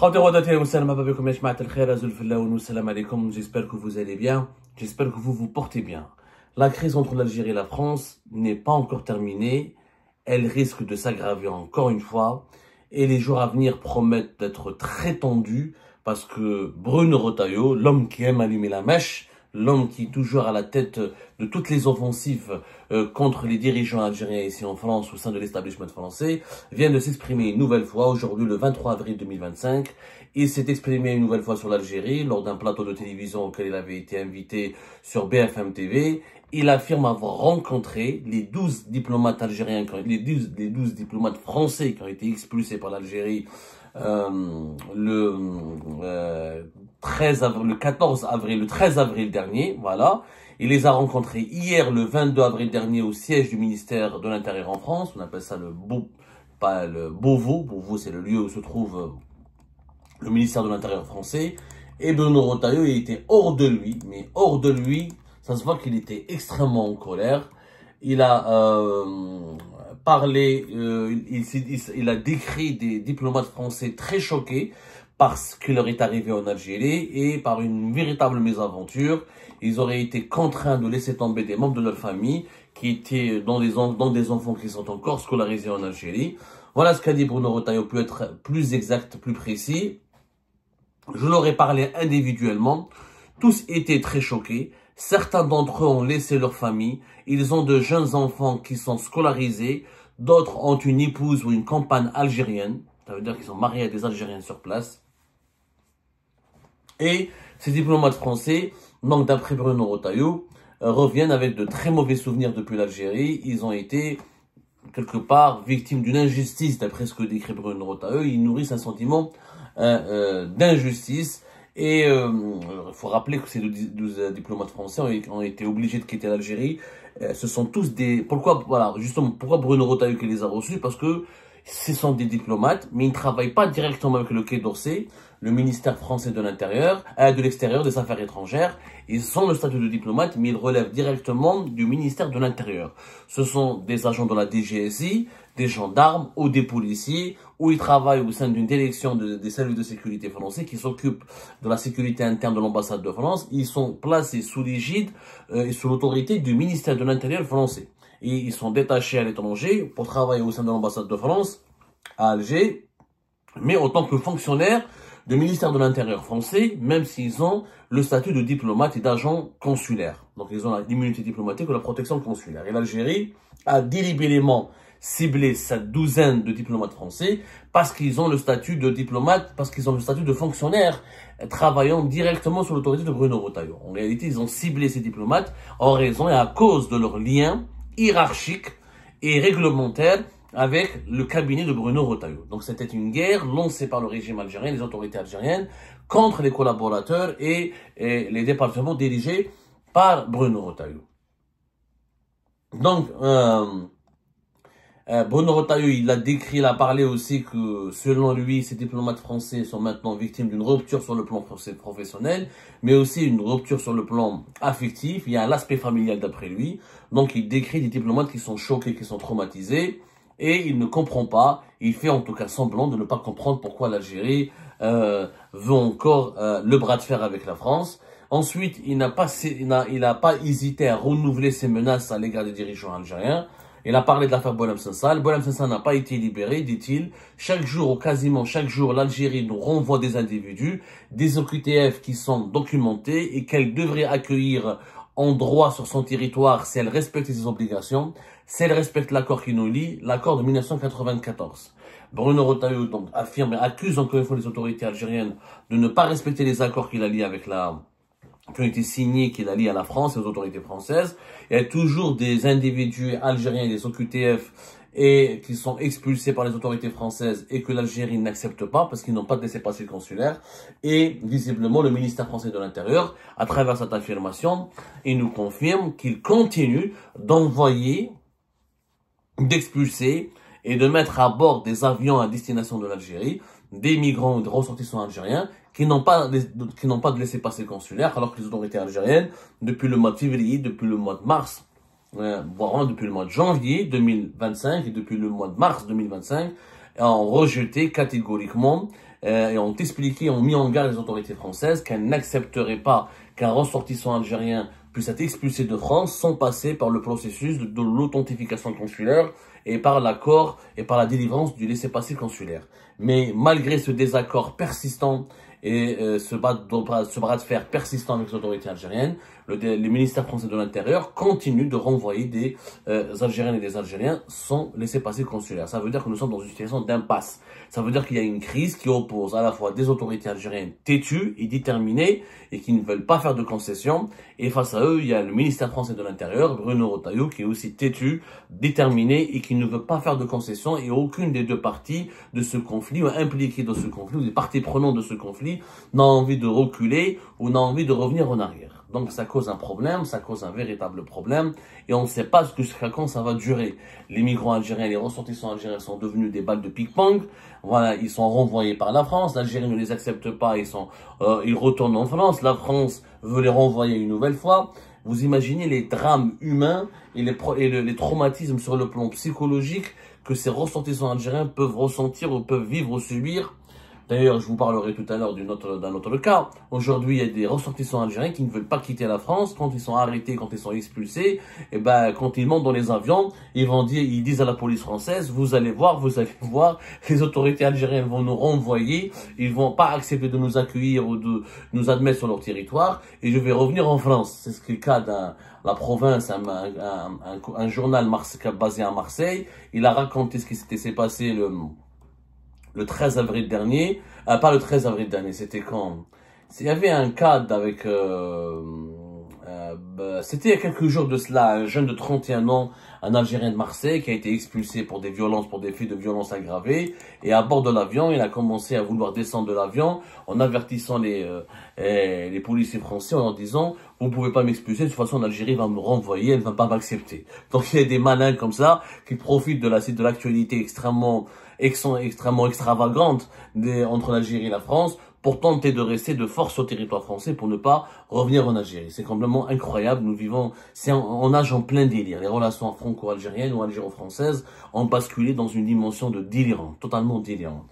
J'espère que vous allez bien, j'espère que vous vous portez bien. La crise entre l'Algérie et la France n'est pas encore terminée, elle risque de s'aggraver encore une fois et les jours à venir promettent d'être très tendus parce que Bruno Retailleau, l'homme qui aime allumer la mèche, l'homme qui est toujours à la tête de toutes les offensives contre les dirigeants algériens ici en France au sein de l'établissement français, vient de s'exprimer une nouvelle fois aujourd'hui le 23 avril 2025. Il s'est exprimé une nouvelle fois sur l'Algérie lors d'un plateau de télévision auquel il avait été invité sur BFM TV. Il affirme avoir rencontré les 12 diplomates algériens, les 12 diplomates français qui ont été expulsés par l'Algérie le 13 avril dernier, voilà. Il les a rencontrés hier, le 22 avril dernier, au siège du ministère de l'Intérieur en France. On appelle ça le Beauvau. Beauvau, c'est le lieu où se trouve le ministère de l'Intérieur français. Et Bruno Retailleau, il était hors de lui, mais hors de lui, ça se voit qu'il était extrêmement en colère. Il a parlé, il a décrit des diplomates français très choqués par ce qui leur est arrivé en Algérie et par une véritable mésaventure. Ils auraient été contraints de laisser tomber des membres de leur famille qui étaient dans des enfants qui sont encore scolarisés en Algérie. Voilà ce qu'a dit Bruno Retailleau, peut être plus exact, plus précis. Je leur ai parlé individuellement. Tous étaient très choqués. Certains d'entre eux ont laissé leur famille. Ils ont de jeunes enfants qui sont scolarisés. D'autres ont une épouse ou une compagne algérienne. Ça veut dire qu'ils sont mariés à des Algériens sur place. Et ces diplomates français, donc d'après Bruno Retailleau, reviennent avec de très mauvais souvenirs depuis l'Algérie. Ils ont été quelque part victimes d'une injustice, d'après ce que décrit Bruno Retailleau. Ils nourrissent un sentiment d'injustice. Et il faut rappeler que ces 12 diplomates français ont été obligés de quitter l'Algérie. Ce sont tous des... Pourquoi Bruno Retailleau qui les a reçus? Parce que ce sont des diplomates, mais ils ne travaillent pas directement avec le Quai d'Orsay, le ministère français de l'Intérieur, de l'extérieur, des Affaires étrangères. Ils ont le statut de diplomate, mais ils relèvent directement du ministère de l'Intérieur. Ce sont des agents de la DGSI, des gendarmes ou des policiers, où ils travaillent au sein d'une direction des services de sécurité français qui s'occupent de la sécurité interne de l'ambassade de France. Ils sont placés sous l'égide et sous l'autorité du ministère de l'Intérieur français. Et ils sont détachés à l'étranger pour travailler au sein de l'ambassade de France à Alger, mais en tant que fonctionnaires du ministère de l'Intérieur français, même s'ils ont le statut de diplomate et d'agent consulaire. Donc ils ont l'immunité diplomatique ou la protection consulaire. Et l'Algérie a délibérément ciblé cette douzaine de diplomates français parce qu'ils ont le statut de diplomate, parce qu'ils ont le statut de fonctionnaire travaillant directement sous l'autorité de Bruno Retailleau. En réalité, ils ont ciblé ces diplomates en raison et à cause de leurs liens hiérarchiques et réglementaires avec le cabinet de Bruno Retailleau. Donc c'était une guerre lancée par le régime algérien, les autorités algériennes, contre les collaborateurs et les départements dirigés par Bruno Retailleau. Donc, Bruno Retailleau, il a parlé aussi que, selon lui, ces diplomates français sont maintenant victimes d'une rupture sur le plan professionnel, mais aussi une rupture sur le plan affectif. Il y a l'aspect familial d'après lui. Donc, il décrit des diplomates qui sont choqués, qui sont traumatisés, et il ne comprend pas. Il fait en tout cas semblant de ne pas comprendre pourquoi l'Algérie veut encore le bras de fer avec la France. Ensuite, il n'a pas hésité à renouveler ses menaces à l'égard des dirigeants algériens. Il a parlé de l'affaire Boualem Sansal. Boualem Sansal n'a pas été libéré, dit-il. Chaque jour, ou quasiment chaque jour, l'Algérie nous renvoie des individus, des OQTF qui sont documentés et qu'elle devrait accueillir en droit sur son territoire si elle respecte ses obligations, si elle respecte l'accord qui nous lie, l'accord de 1994. Bruno Retailleau donc affirme et accuse encore une fois les autorités algériennes de ne pas respecter les accords qu'il a liés avec qui ont été signés, qu'il a liés à la France et aux autorités françaises. Il y a toujours des individus algériens, des OQTF, et qui sont expulsés par les autorités françaises et que l'Algérie n'accepte pas parce qu'ils n'ont pas de laissez-passer consulaire. Et visiblement, le ministère français de l'Intérieur, à travers cette affirmation, il nous confirme qu'il continue d'envoyer, d'expulser et de mettre à bord des avions à destination de l'Algérie des migrants ou des ressortissants algériens qui n'ont pas de laissez-passer consulaire, alors que les autorités algériennes, depuis le mois de février, depuis le mois de mars, voire depuis le mois de janvier 2025 et depuis le mois de mars 2025, ont rejeté catégoriquement et ont expliqué, ont mis en garde les autorités françaises qu'elles n'accepteraient pas qu'un ressortissant algérien puisse être expulsé de France sans passer par le processus de l'authentification consulaire et par l'accord et par la délivrance du laissez-passer consulaire. Mais malgré ce désaccord persistant et ce bras de fer persistant avec les autorités algériennes, le ministère français de l'Intérieur continue de renvoyer des Algériennes et des Algériens sans laissez-passer consulaire. Ça veut dire que nous sommes dans une situation d'impasse. Ça veut dire qu'il y a une crise qui oppose à la fois des autorités algériennes têtues et déterminées et qui ne veulent pas faire de concessions. Et face à eux, il y a le ministère français de l'Intérieur, Bruno Retailleau, qui est aussi têtu, déterminé et qui ne veut pas faire de concessions. Et aucune des deux parties de ce conflit, ou impliquées dans ce conflit, ou des parties prenantes de ce conflit, n'a envie de reculer ou n'a envie de revenir en arrière. Donc ça cause un problème, ça cause un véritable problème et on ne sait pas jusqu'à quand ça va durer. Les migrants algériens, les ressortissants algériens sont devenus des balles de ping-pong. Voilà, ils sont renvoyés par la France, l'Algérie ne les accepte pas, ils retournent en France, la France veut les renvoyer une nouvelle fois. Vous imaginez les drames humains et les traumatismes sur le plan psychologique que ces ressortissants algériens peuvent ressentir ou peuvent vivre ou subir. D'ailleurs, je vous parlerai tout à l'heure d'un autre cas. Aujourd'hui, il y a des ressortissants algériens qui ne veulent pas quitter la France. Quand ils sont arrêtés, quand ils sont expulsés, et ben, quand ils montent dans les avions, ils disent à la police française, vous allez voir, les autorités algériennes vont nous renvoyer, ils vont pas accepter de nous accueillir ou de nous admettre sur leur territoire, et je vais revenir en France. C'est ce qui est le cas la province, un journal basé à Marseille. Il a raconté ce qui s'est passé le 13 avril dernier, pas le 13 avril dernier, c'était quand? Il y avait un cas avec, c'était il y a quelques jours de cela, un jeune de 31 ans, un Algérien de Marseille qui a été expulsé pour des violences, pour des faits de violences aggravées. Et à bord de l'avion, il a commencé à vouloir descendre de l'avion en avertissant les policiers français en leur disant « Vous pouvez pas m'expulser, de toute façon l'Algérie va me renvoyer, elle va pas m'accepter. » Donc il y a des malins comme ça qui profitent de l'actualité extrêmement extravagante entre l'Algérie et la France pour tenter de rester de force au territoire français pour ne pas revenir en Algérie. C'est complètement incroyable. Nous vivons, on nage en plein délire. Les relations franco-algériennes ou algéro-françaises ont basculé dans une dimension de délirant, totalement délirante.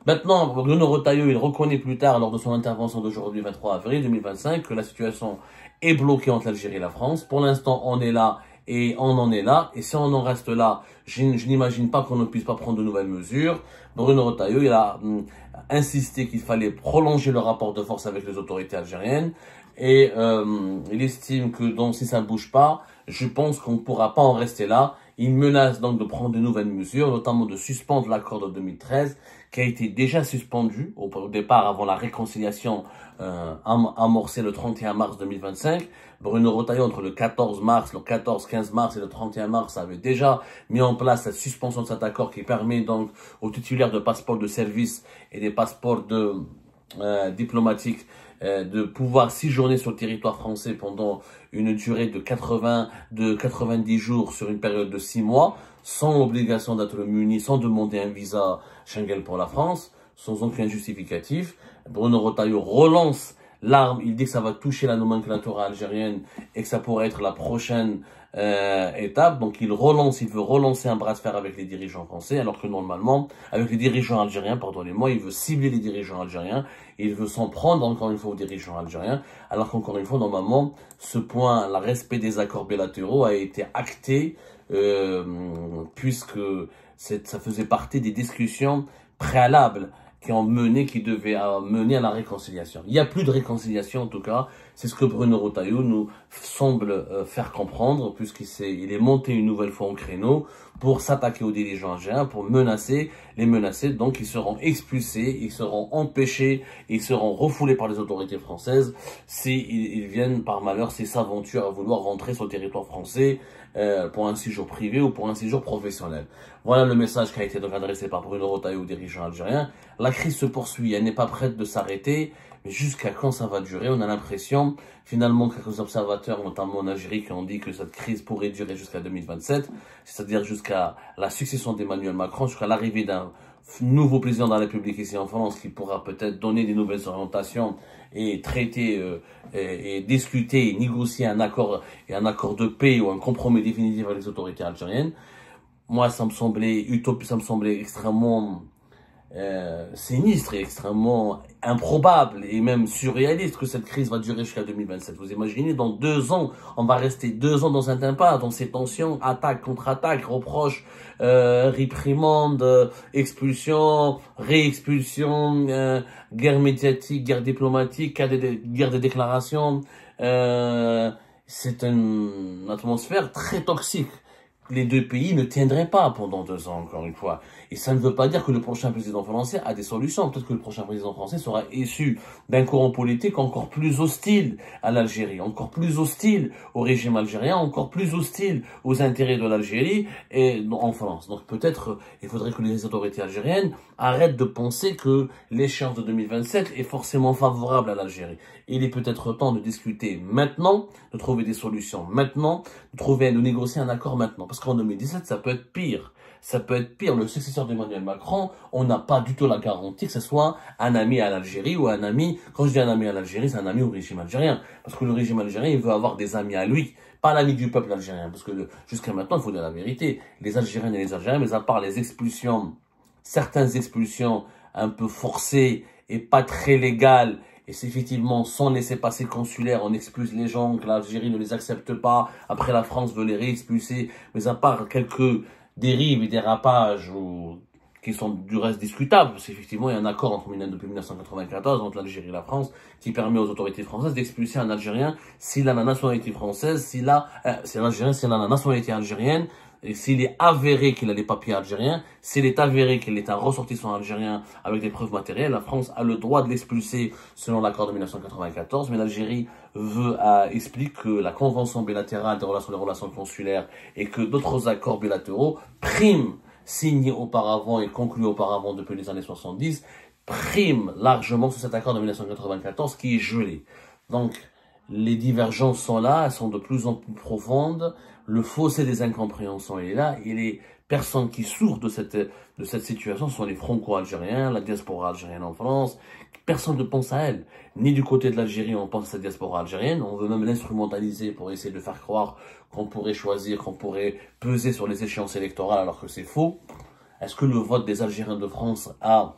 Maintenant, Bruno Retailleau, il reconnaît plus tard, lors de son intervention d'aujourd'hui, 23 avril 2025, que la situation est bloquée entre l'Algérie et la France. Pour l'instant, on est là et on en est là. Et si on en reste là, je n'imagine pas qu'on ne puisse pas prendre de nouvelles mesures. Bruno Retailleau, il a insisté qu'il fallait prolonger le rapport de force avec les autorités algériennes. Et il estime que donc si ça ne bouge pas, je pense qu'on ne pourra pas en rester là. Il menace donc de prendre de nouvelles mesures, notamment de suspendre l'accord de 2013, qui a été déjà suspendu au départ avant la réconciliation amorcée le 31 mars 2025. Bruno Retailleau, entre le 14 mars, le 14-15 mars et le 31 mars, avait déjà mis en place la suspension de cet accord qui permet donc aux titulaires de passeports de service et des passeports diplomatiques de pouvoir séjourner sur le territoire français pendant une durée de 90 jours sur une période de 6 mois, sans obligation d'être muni, sans demander un visa Schengen pour la France, sans aucun justificatif. Bruno Retailleau relance l'arme, il dit que ça va toucher la nomenclature algérienne et que ça pourrait être la prochaine étape. Donc il veut relancer un bras de fer avec les dirigeants français, alors que normalement, avec les dirigeants algériens, pardonnez-moi, il veut cibler les dirigeants algériens, et il veut s'en prendre encore une fois aux dirigeants algériens, alors qu'encore une fois, normalement, ce point, le respect des accords bilatéraux a été acté, puisque ça faisait partie des discussions préalables qui devaient mener à la réconciliation. Il n'y a plus de réconciliation en tout cas, c'est ce que Bruno Retailleau nous semble faire comprendre, puisqu'il est monté une nouvelle fois au créneau pour s'attaquer aux dirigeants algériens, pour les menacer, donc ils seront expulsés, ils seront empêchés, ils seront refoulés par les autorités françaises s'ils viennent par malheur, s'ils s'aventurent à vouloir rentrer sur le territoire français pour un séjour privé ou pour un séjour professionnel. Voilà le message qui a été donc adressé par Bruno Retailleau aux dirigeants algériens. La crise se poursuit, elle n'est pas prête de s'arrêter, mais jusqu'à quand ça va durer? On a l'impression, finalement, quelques observateurs, notamment en Algérie, qui ont dit que cette crise pourrait durer jusqu'à 2027, c'est-à-dire jusqu'à la succession d'Emmanuel Macron, jusqu'à l'arrivée d'un nouveau président de la République ici en France, qui pourra peut-être donner des nouvelles orientations et traiter et discuter et négocier un accord de paix ou un compromis définitif avec les autorités algériennes. Moi, ça me semblait extrêmement sinistre et extrêmement improbable et même surréaliste que cette crise va durer jusqu'à 2027. Vous imaginez, dans 2 ans, on va rester 2 ans dans un impasse, dans ces tensions, attaque contre attaque, reproches, réprimandes, expulsion, réexpulsion, guerre médiatique, guerre diplomatique, guerre de déclaration. C'est une atmosphère très toxique. Les deux pays ne tiendraient pas pendant 2 ans, encore une fois. Et ça ne veut pas dire que le prochain président français a des solutions. Peut-être que le prochain président français sera issu d'un courant politique encore plus hostile à l'Algérie, encore plus hostile au régime algérien, encore plus hostile aux intérêts de l'Algérie et en France. Donc peut-être il faudrait que les autorités algériennes arrêtent de penser que l'échéance de 2027 est forcément favorable à l'Algérie. Il est peut-être temps de discuter maintenant, de trouver des solutions maintenant, de négocier un accord maintenant. Parce qu'en 2017, ça peut être pire. Ça peut être pire. Le successeur d'Emmanuel Macron, on n'a pas du tout la garantie que ce soit un ami à l'Algérie ou un ami, quand je dis un ami à l'Algérie, c'est un ami au régime algérien. Parce que le régime algérien, il veut avoir des amis à lui, pas l'ami du peuple algérien. Parce que jusqu'à maintenant, il faut dire la vérité. Les Algériennes et les Algériens, mais à part les expulsions, certaines expulsions un peu forcées et pas très légales, et c'est effectivement sans laisser-passer consulaire, on expulse les gens, que l'Algérie ne les accepte pas, après la France veut les réexpulser, mais à part quelques dérives et dérapages qui sont du reste discutables, c'est effectivement il y a un accord depuis 1994 entre l'Algérie et la France qui permet aux autorités françaises d'expulser un Algérien s'il a la nationalité française, c'est l'Algérien s'il a la nationalité algérienne, et s'il est avéré qu'il a les papiers algériens, s'il est avéré qu'il est un ressortissant algérien avec des preuves matérielles, la France a le droit de l'expulser selon l'accord de 1994, mais l'Algérie explique que la convention bilatérale des relations consulaires et que d'autres accords bilatéraux priment, signés auparavant et conclus auparavant depuis les années 70, priment largement sur cet accord de 1994 qui est gelé. Donc, les divergences sont là, elles sont de plus en plus profondes, le fossé des incompréhensions est là, et les personnes qui souffrent de cette situation sont les franco-algériens, la diaspora algérienne en France. Personne ne pense à elle. Ni du côté de l'Algérie, on pense à cette diaspora algérienne, on veut même l'instrumentaliser pour essayer de faire croire qu'on pourrait choisir, qu'on pourrait peser sur les échéances électorales alors que c'est faux. Est-ce que le vote des Algériens de France a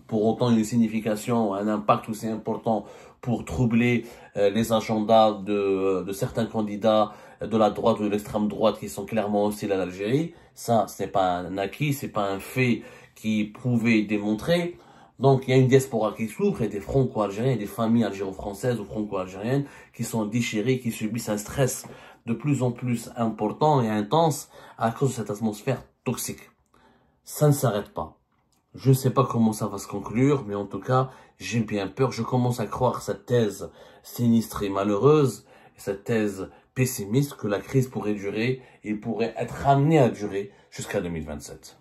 pour autant une signification, un impact aussi important pour troubler les agendas de certains candidats de la droite ou de l'extrême droite qui sont clairement hostiles à l'Algérie? Ça, ce n'est pas un acquis, c'est pas un fait qui est prouvé et démontré. Donc, il y a une diaspora qui souffre, et des franco-algériens, et des familles algéro-françaises ou franco-algériennes qui sont déchirées, qui subissent un stress de plus en plus important et intense à cause de cette atmosphère toxique. Ça ne s'arrête pas. Je ne sais pas comment ça va se conclure, mais en tout cas, j'ai bien peur. Je commence à croire cette thèse sinistre et malheureuse, cette thèse pessimiste que la crise pourrait durer et pourrait être amenée à durer jusqu'à 2027.